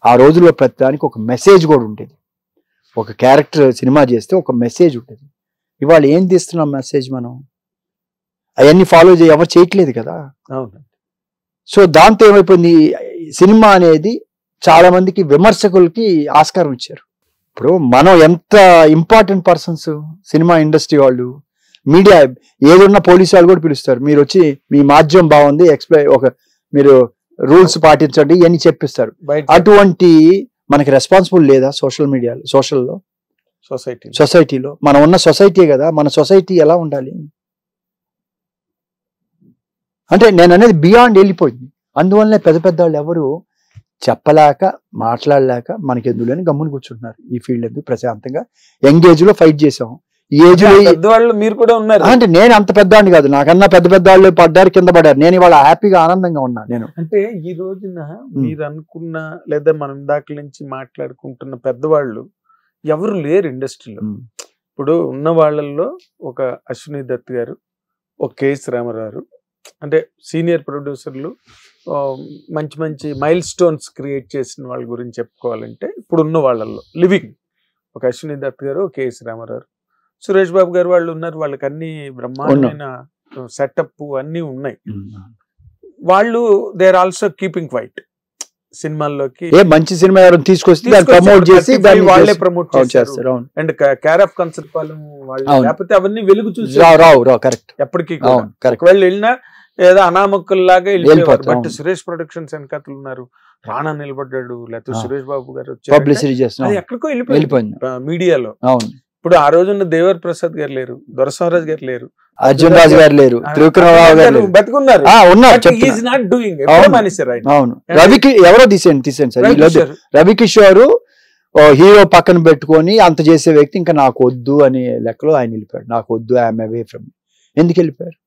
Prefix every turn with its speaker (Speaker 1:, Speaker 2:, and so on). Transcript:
Speaker 1: ఆ రోజుల్లో ప్రతిదానికి ఒక మెసేజ్ కూడా ఉండేది. ఒక క్యారెక్టర్ సినిమా చేస్తే ఒక మెసేజ్ ఉంటుంది. ఇవాళ ఏం తీస్తున్నాం మెసేజ్ మనం? అవన్నీ ఫాలో ఎవరు చేయట్లేదు కదా. సో దాంతో ఏమైపోయింది, సినిమా అనేది చాలా మందికి విమర్శకులకి ఆస్కారం ఇచ్చారు. ఇప్పుడు మనం ఎంత ఇంపార్టెంట్ పర్సన్స్, సినిమా ఇండస్ట్రీ వాళ్ళు, మీడియా, ఏదున్నా పోలీసు వాళ్ళు కూడా పిలుస్తారు. మీరు వచ్చి మీ మాధ్యమం బాగుంది, మీరు రూల్స్ పాటించండి ఇవన్నీ చెప్పిస్తారు. అటువంటి మనకి రెస్పాన్సిబుల్ లేదా సోషల్ మీడియాలో, సోషల్లో, సొసైటీలో? మనం ఉన్న సొసైటీ కదా, మన సొసైటీ ఎలా ఉండాలి అంటే నేను అనేది బియాండ్ వెళ్ళిపోయింది. అందువల్లనే పెద్ద పెద్ద వాళ్ళు ఎవరు చెప్పలేక మాట్లాడలేక మనకి ఎందులోని గమ్ముని కూర్చుంటున్నారు. ఈ ఫీల్డ్ ఎందుకు ప్రశాంతంగా ఎంగేజ్ లో ఫైట్ చేసాం. ఈ ఏజ్ లో
Speaker 2: పెద్దవాళ్ళు మీరు కూడా ఉన్నారు
Speaker 1: అంటే నేను అంత పెద్దవాడిని కాదు, నాకన్నా పెద్ద పెద్ద వాళ్ళు పడ్డారు, కింద పడ్డారు. నేను ఇవాళ హ్యాపీగా ఆనందంగా ఉన్నా. నేను
Speaker 2: అంటే ఈ రోజున మీరు అనుకున్న లేదా మనం ఇందాక నుంచి మాట్లాడుకుంటున్న పెద్దవాళ్ళు ఎవరు లేరు ఇండస్ట్రీలో. ఇప్పుడు ఉన్న వాళ్ళల్లో ఒక అశ్విని దత్ గారు, ఒక కేఎస్ రామారావు, అంటే సీనియర్ ప్రొడ్యూసర్లు, మంచి మంచి మైల్ స్టోన్స్ క్రియేట్ చేసిన వాళ్ళ గురించి చెప్పుకోవాలంటే ఇప్పుడు ఉన్న వాళ్ళల్లో లివింగ్ ఒక అశ్విని దత్ గారు, కేఎస్ రామారావు, సురేష్ బాబు గారు వాళ్ళు ఉన్నారు. వాళ్ళకి అన్ని బ్రహ్మాండమైన సెటప్ అన్ని ఉన్నాయి. వాళ్ళు they are also keeping quiet. సినిమాల్లోకి
Speaker 1: మంచి సినిమా ఎవరైనా తీసుకొస్తే ప్రమోట్ చేసి
Speaker 2: వాళ్ళే ప్రమోట్ చేస్తారు. అండ్ కేర్ ఆఫ్ కన్సర్పాలెం వాళ్ళు, లేకపోతే అవన్నీ వెలుగు చూసి
Speaker 1: రావు కరెక్ట్ ఎప్పటికీ
Speaker 2: ఒకవేళ వెళ్ళినా ఏదో అనామకుల్లాగా వెళ్ళిపోయారు. బట్ సురేష్ ప్రొడక్షన్స్ వెనకతలు ఉన్నారు, రాణా నిలబడ్డాడు, లేకపోతే సురేష్ బాబు గారు
Speaker 1: పబ్లిసిటీ చేస్తున్నారు,
Speaker 2: ఎక్కడికో వెళ్ళిపోయింది మీడియాలో. ఇప్పుడు ఆ రోజున్న దేవర్ ప్రసాద్ గారు లేరు, దొరసారాజు గారు లేరు,
Speaker 1: అర్జున్ రాజు గారు లేరు, త్రివిక్రమరావు గారు
Speaker 2: బతుకున్నారు.
Speaker 1: రవికి ఎవరో తీసేయండి సార్, రవికిషోర్ హీరో పక్కన పెట్టుకొని అంత చేసే వ్యక్తి ఇంకా నాకు వద్దు అనే లెక్కలో ఆయన వెళ్ళిపోయాడు. నాకు వద్దు, ఐఎమ్ అవే ఫ్రమ్. ఎందుకు వెళ్ళిపోయారు?